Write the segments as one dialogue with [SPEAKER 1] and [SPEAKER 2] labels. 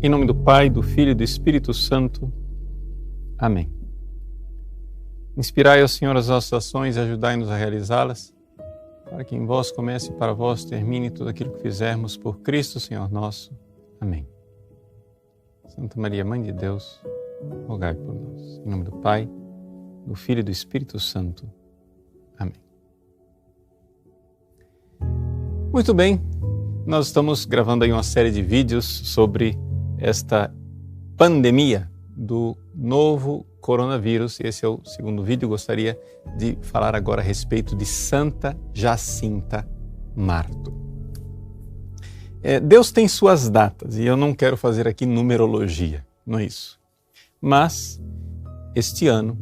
[SPEAKER 1] Em nome do Pai, do Filho e do Espírito Santo. Amém. Inspirai, ó Senhor, as nossas ações e ajudai-nos a realizá-las, para que em vós comece e para vós termine tudo aquilo que fizermos por Cristo, Senhor nosso. Amém. Santa Maria, Mãe de Deus, rogai por nós. Em nome do Pai, do Filho e do Espírito Santo. Amém. Muito bem, nós estamos gravando aí uma série de vídeos sobre esta pandemia do novo coronavírus. Esse é o segundo vídeo. Gostaria de falar agora a respeito de Santa Jacinta Marto. Deus tem suas datas e eu não quero fazer aqui numerologia, não é isso. Mas este ano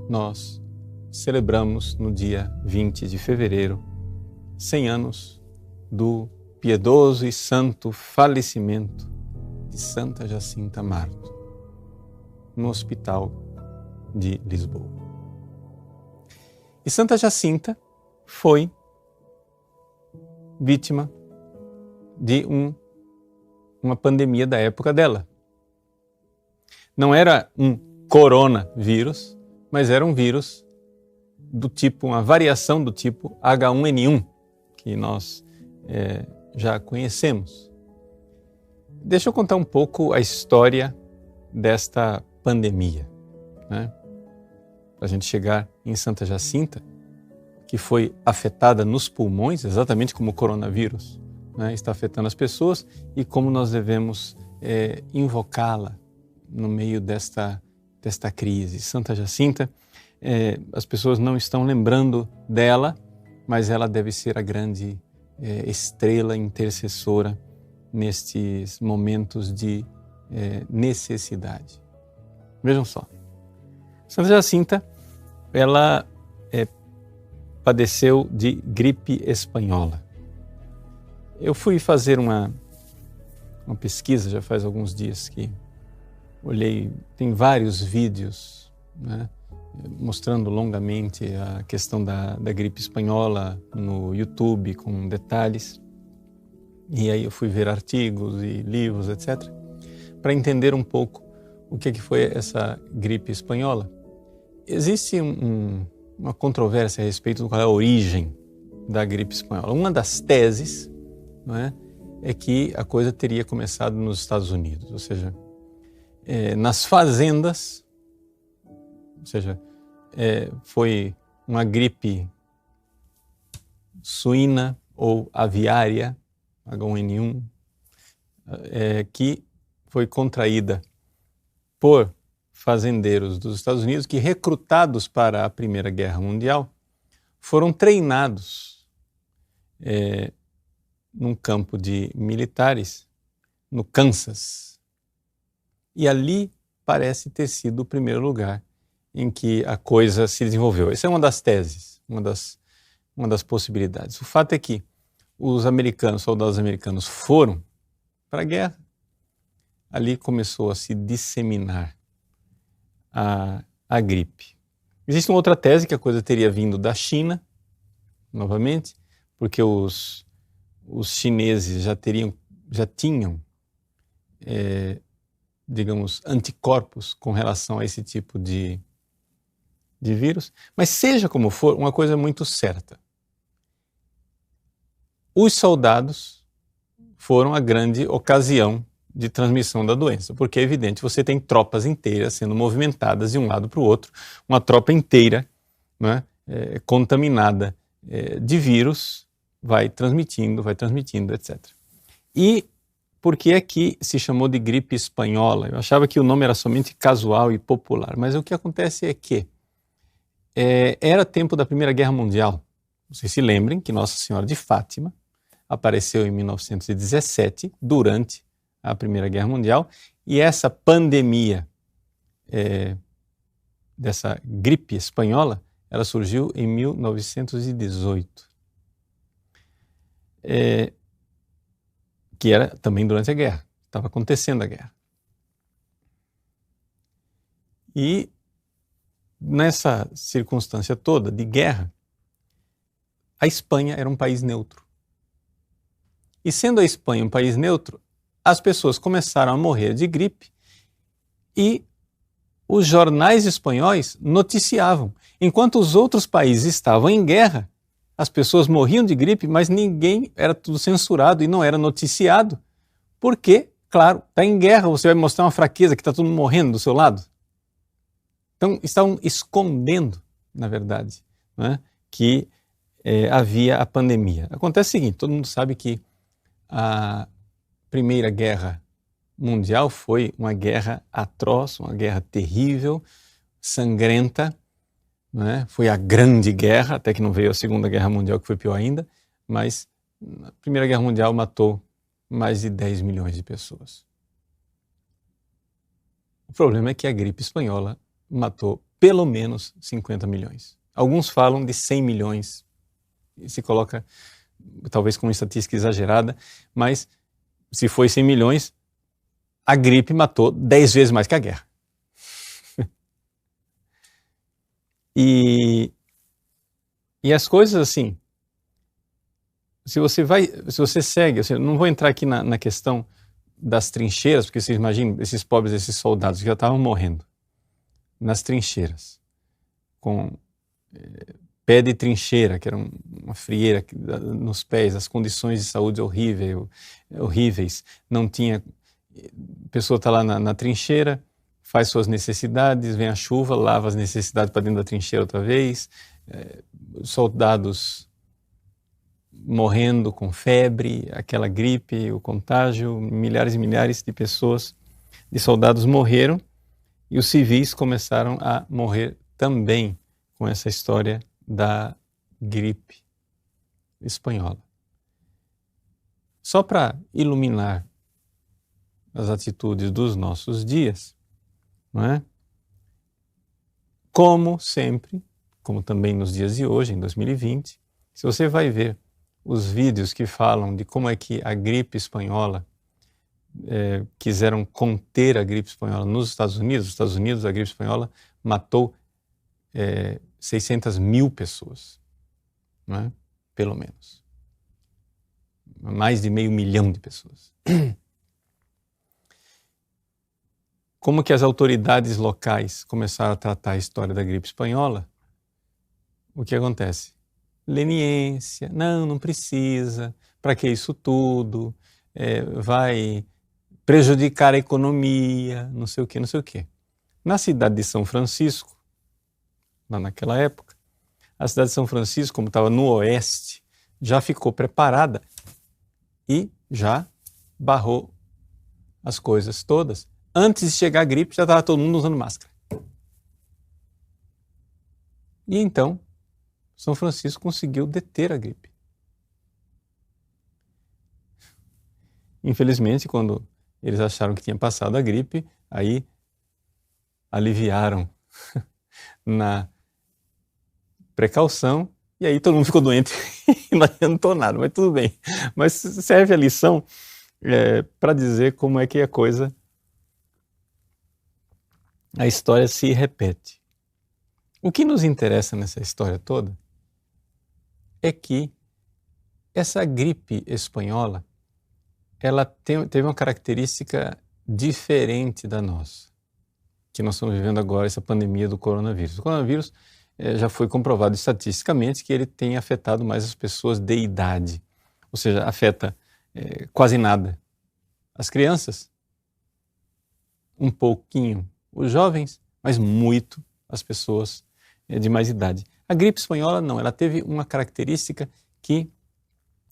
[SPEAKER 1] nós celebramos no dia 20 de fevereiro 100 anos do piedoso e santo falecimento de Santa Jacinta Marto, no Hospital de Lisboa. E Santa Jacinta foi vítima de uma pandemia da época dela. Não era um coronavírus, mas era um vírus do tipo, uma variação do tipo H1N1, que nós já conhecemos. Deixa eu contar um pouco a história desta pandemia, né? Para a gente chegar em Santa Jacinta, que foi afetada nos pulmões, exatamente como o coronavírus, né, está afetando as pessoas, e como nós devemos invocá-la no meio desta crise. Santa Jacinta, as pessoas não estão lembrando dela, mas ela deve ser a grande estrela intercessora nestes momentos de necessidade. Vejam só, Santa Jacinta, ela padeceu de gripe espanhola. Eu fui fazer uma pesquisa, já faz alguns dias que olhei, tem vários vídeos, né, mostrando longamente a questão da gripe espanhola no YouTube, com detalhes. E aí eu fui ver artigos e livros, etc., para entender um pouco o que foi essa gripe espanhola. Existe uma controvérsia a respeito de qual é a origem da gripe espanhola. Uma das teses, não é que a coisa teria começado nos Estados Unidos, ou seja, nas fazendas, ou seja, foi uma gripe suína ou aviária, H1N1, que foi contraída por fazendeiros dos Estados Unidos que, recrutados para a Primeira Guerra Mundial, foram treinados num campo de militares no Kansas. E ali parece ter sido o primeiro lugar em que a coisa se desenvolveu. Essa é uma das teses, uma das possibilidades. O fato é que os soldados americanos foram para a guerra, ali começou a se disseminar a gripe. Existe uma outra tese que a coisa teria vindo da China, novamente, porque os chineses já tinham, digamos, anticorpos com relação a esse tipo de vírus. Mas seja como for, uma coisa é muito certa. Os soldados foram a grande ocasião de transmissão da doença, porque é evidente, você tem tropas inteiras sendo movimentadas de um lado para o outro, uma tropa inteira, né, contaminada de vírus, vai transmitindo, etc. E por que é que se chamou de gripe espanhola? Eu achava que o nome era somente casual e popular, mas o que acontece é que era tempo da Primeira Guerra Mundial. Vocês se lembrem que Nossa Senhora de Fátima apareceu em 1917, durante a Primeira Guerra Mundial, e essa pandemia dessa gripe espanhola, ela surgiu em 1918, que era também durante a guerra, estava acontecendo a guerra. E nessa circunstância toda de guerra, a Espanha era um país neutro. E sendo a Espanha um país neutro, as pessoas começaram a morrer de gripe e os jornais espanhóis noticiavam. Enquanto os outros países estavam em guerra, as pessoas morriam de gripe, mas ninguém, era tudo censurado e não era noticiado. Porque, claro, está em guerra, você vai mostrar uma fraqueza que está todo mundo morrendo do seu lado. Então, estavam escondendo, na verdade, né, que havia a pandemia. Acontece o seguinte, todo mundo sabe que a Primeira Guerra Mundial foi uma guerra atroz, uma guerra terrível, sangrenta, né? Foi a Grande Guerra, até que não veio a Segunda Guerra Mundial, que foi pior ainda, mas a Primeira Guerra Mundial matou mais de 10 milhões de pessoas. O problema é que a gripe espanhola matou pelo menos 50 milhões. Alguns falam de 100 milhões, e se coloca talvez com uma estatística exagerada, mas se foi 100 milhões, a gripe matou 10 vezes mais que a guerra. E as coisas assim, se você segue, eu não vou entrar aqui na questão das trincheiras, porque vocês imaginam esses pobres, esses soldados que já estavam morrendo nas trincheiras, com pé de trincheira, que era uma frieira nos pés, as condições de saúde horríveis, não tinha, a pessoa está lá na trincheira, faz suas necessidades, vem a chuva, lava as necessidades para dentro da trincheira outra vez, soldados morrendo com febre, aquela gripe, o contágio, milhares e milhares de pessoas, de soldados morreram e os civis começaram a morrer também com essa história da gripe espanhola. Só para iluminar as atitudes dos nossos dias, não é? Como sempre, como também nos dias de hoje, em 2020, se você vai ver os vídeos que falam de como é que a gripe espanhola, quiseram conter a gripe espanhola nos Estados Unidos, a gripe espanhola matou 600 mil pessoas, não é? Pelo menos. Mais de 500 mil de pessoas. Como que as autoridades locais começaram a tratar a história da gripe espanhola? O que acontece? Leniência, não precisa, para que isso tudo, vai prejudicar a economia, não sei o quê. Na cidade de São Francisco, lá naquela época, a cidade de São Francisco, como estava no oeste, já ficou preparada e já barrou as coisas todas. Antes de chegar a gripe, já estava todo mundo usando máscara. E então, São Francisco conseguiu deter a gripe. Infelizmente, quando eles acharam que tinha passado a gripe, aí aliviaram na precaução e aí todo mundo ficou doente e não adiantou nada, mas tudo bem. Mas serve a lição para dizer como é que a coisa, a história se repete. O que nos interessa nessa história toda é que essa gripe espanhola, ela teve uma característica diferente da nossa, que nós estamos vivendo agora, essa pandemia do coronavírus. O coronavírus já foi comprovado estatisticamente que ele tem afetado mais as pessoas de idade, ou seja, afeta quase nada as crianças, um pouquinho os jovens, mas muito as pessoas de mais idade. A gripe espanhola não, ela teve uma característica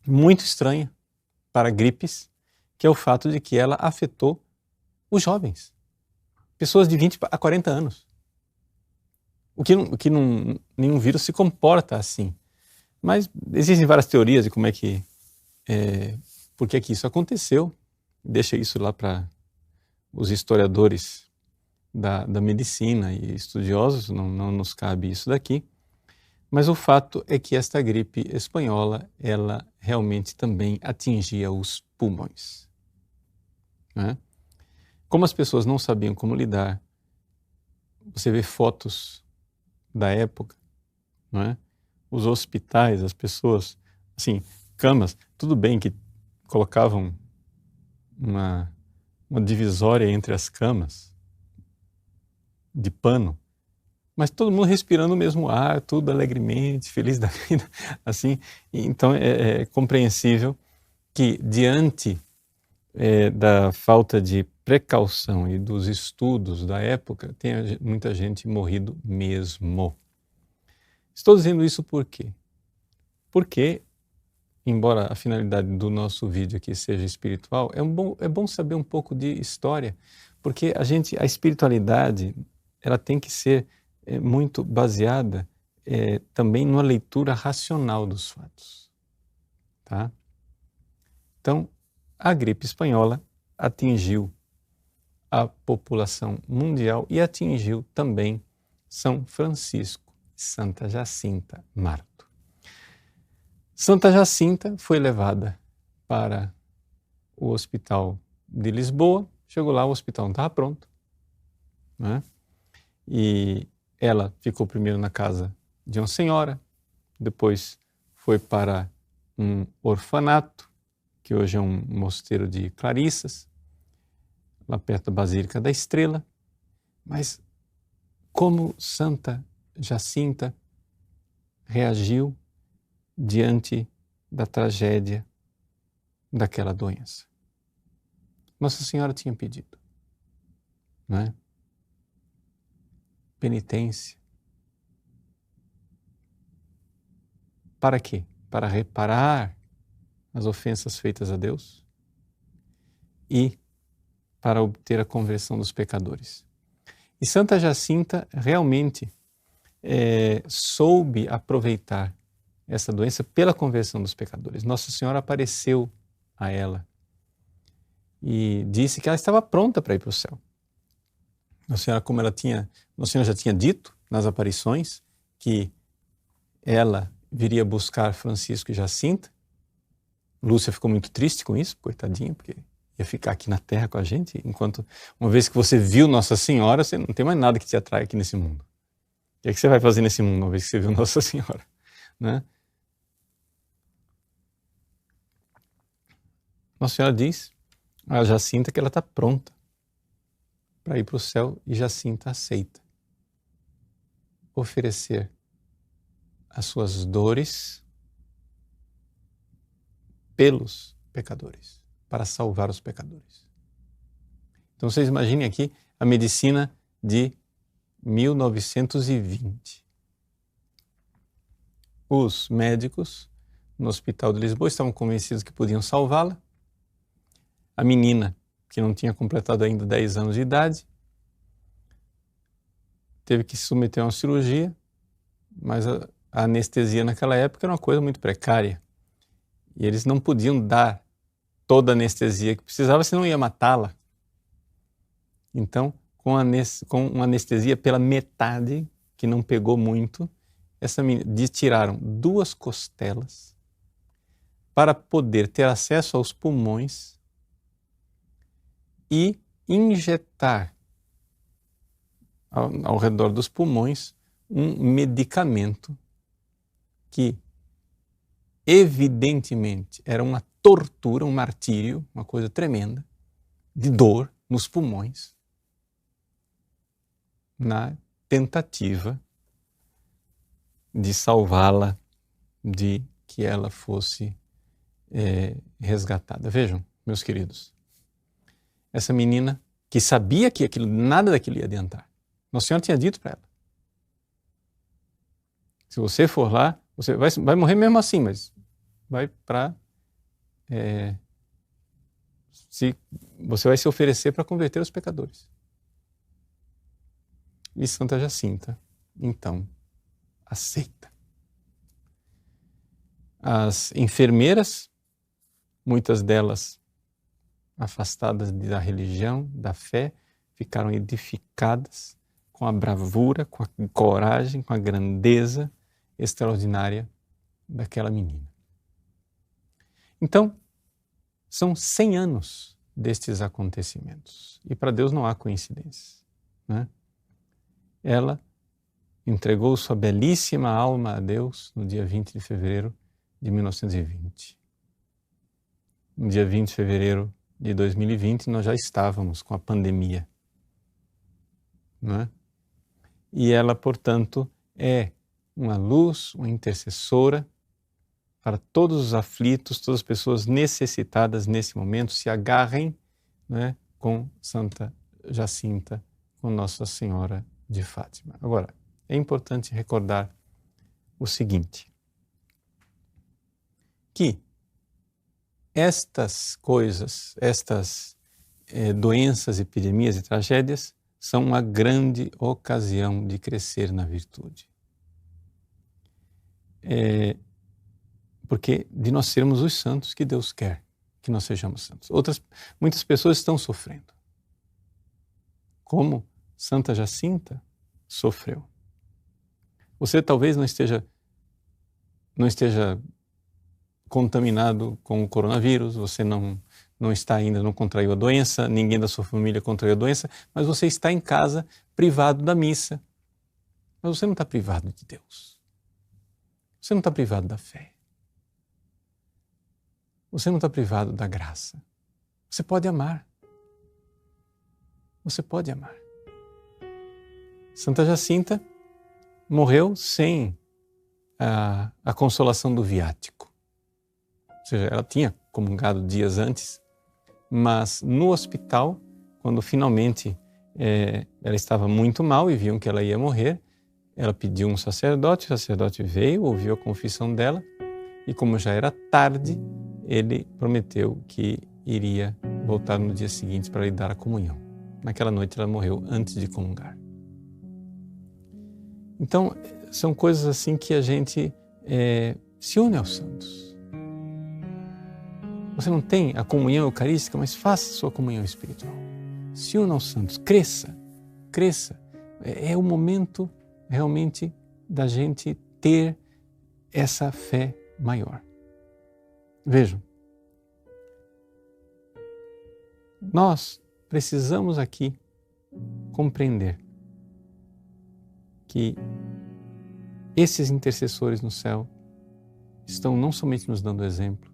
[SPEAKER 1] muito estranha para gripes, que é o fato de que ela afetou os jovens, pessoas de 20 a 40 anos. O que nenhum vírus se comporta assim. Mas existem várias teorias de como é que, por que isso aconteceu. Deixa isso lá para os historiadores da medicina e estudiosos, não nos cabe isso daqui. Mas o fato é que esta gripe espanhola, ela realmente também atingia os pulmões, né? Como as pessoas não sabiam como lidar, você vê fotos da época, não é? Os hospitais, as pessoas, assim, camas, tudo bem que colocavam uma divisória entre as camas de pano, mas todo mundo respirando o mesmo ar, tudo alegremente, feliz da vida, assim. Então é compreensível que diante da falta de precaução e dos estudos da época, tenha muita gente morrido mesmo. Estou dizendo isso por quê? Porque, embora a finalidade do nosso vídeo aqui seja espiritual, é bom saber um pouco de história, porque a espiritualidade, ela tem que ser muito baseada também numa leitura racional dos fatos. Tá? Então, a gripe espanhola atingiu a população mundial e atingiu também São Francisco e Santa Jacinta Marto. Santa Jacinta foi levada para o hospital de Lisboa. Chegou lá, o hospital não estava pronto, né? E ela ficou primeiro na casa de uma senhora, depois foi para um orfanato, que hoje é um mosteiro de Clarissas, lá perto da Basílica da Estrela. Mas como Santa Jacinta reagiu diante da tragédia daquela doença? Nossa Senhora tinha pedido, né? Penitência. Para quê? Para reparar as ofensas feitas a Deus e para obter a conversão dos pecadores. E Santa Jacinta realmente soube aproveitar essa doença pela conversão dos pecadores. Nossa Senhora apareceu a ela e disse que ela estava pronta para ir para o céu. Nossa Senhora já tinha dito nas aparições que ela viria buscar Francisco e Jacinta. Lúcia ficou muito triste com isso, coitadinha, porque ia ficar aqui na Terra com a gente, enquanto uma vez que você viu Nossa Senhora, você não tem mais nada que te atrai aqui nesse mundo. O que é que você vai fazer nesse mundo uma vez que você viu Nossa Senhora, né? Nossa Senhora diz a Jacinta que ela está pronta para ir para o céu, e Jacinta aceita oferecer as suas dores pelos pecadores, para salvar os pecadores. Então vocês imaginem aqui a medicina de 1920. Os médicos no Hospital de Lisboa estavam convencidos que podiam salvá-la. A menina, que não tinha completado ainda 10 anos de idade, teve que se submeter a uma cirurgia, mas a anestesia naquela época era uma coisa muito precária. E eles não podiam dar toda a anestesia que precisava, senão ia matá-la. Então, com uma anestesia pela metade, que não pegou muito, tiraram 2 costelas para poder ter acesso aos pulmões e injetar ao redor dos pulmões um medicamento que evidentemente era uma tortura, um martírio, uma coisa tremenda, de dor nos pulmões, na tentativa de salvá-la, de que ela fosse resgatada. Vejam, meus queridos, essa menina que sabia que nada daquilo ia adiantar. Nossa Senhora tinha dito para ela: se você for lá, você vai morrer mesmo assim, mas vai para... você vai se oferecer para converter os pecadores. E Santa Jacinta, então, aceita. As enfermeiras, muitas delas afastadas da religião, da fé, ficaram edificadas com a bravura, com a coragem, com a grandeza extraordinária daquela menina. Então, são 100 anos destes acontecimentos. E para Deus não há coincidências, né? Ela entregou sua belíssima alma a Deus no dia 20 de fevereiro de 1920. No dia 20 de fevereiro de 2020 nós já estávamos com a pandemia, não é? E ela, portanto, é uma luz, uma intercessora para todos os aflitos, todas as pessoas necessitadas nesse momento. Se agarrem, né, com Santa Jacinta, com Nossa Senhora de Fátima. Agora, é importante recordar o seguinte, que estas coisas, estas doenças, epidemias e tragédias são uma grande ocasião de crescer na virtude. Porque de nós sermos os santos que Deus quer que nós sejamos santos. Muitas pessoas estão sofrendo, como Santa Jacinta sofreu. Você talvez não esteja contaminado com o coronavírus, você não está ainda, não contraiu a doença, ninguém da sua família contraiu a doença, mas você está em casa privado da missa. Mas você não está privado de Deus. Você não está privado da fé. Você não está privado da graça. Você pode amar. Você pode amar. Santa Jacinta morreu sem a consolação do viático. Ou seja, ela tinha comungado dias antes, mas no hospital, quando finalmente ela estava muito mal e viam que ela ia morrer, ela pediu um sacerdote, o sacerdote veio, ouviu a confissão dela e, como já era tarde, ele prometeu que iria voltar no dia seguinte para lhe dar a comunhão. Naquela noite ela morreu antes de comungar. Então, são coisas assim que a gente se une aos santos. Você não tem a comunhão eucarística, mas faça a sua comunhão espiritual. Se una aos santos, cresça, cresça. É o momento realmente da gente ter essa fé maior. Vejam, nós precisamos aqui compreender que esses intercessores no céu estão não somente nos dando exemplo,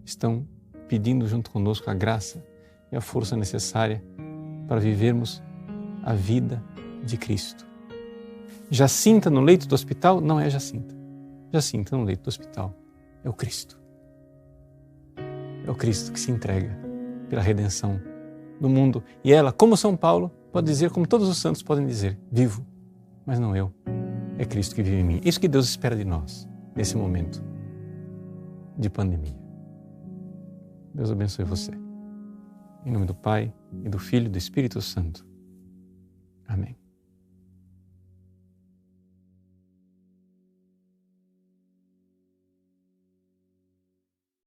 [SPEAKER 1] estão pedindo junto conosco a graça e a força necessária para vivermos a vida de Cristo. Jacinta no leito do hospital não é Jacinta. Jacinta no leito do hospital é o Cristo. É o Cristo que se entrega pela redenção do mundo. E ela, como São Paulo, pode dizer, como todos os santos podem dizer, vivo, mas não eu, é Cristo que vive em mim. Isso que Deus espera de nós nesse momento de pandemia. Deus abençoe você. Em nome do Pai, e do Filho e do Espírito Santo. Amém.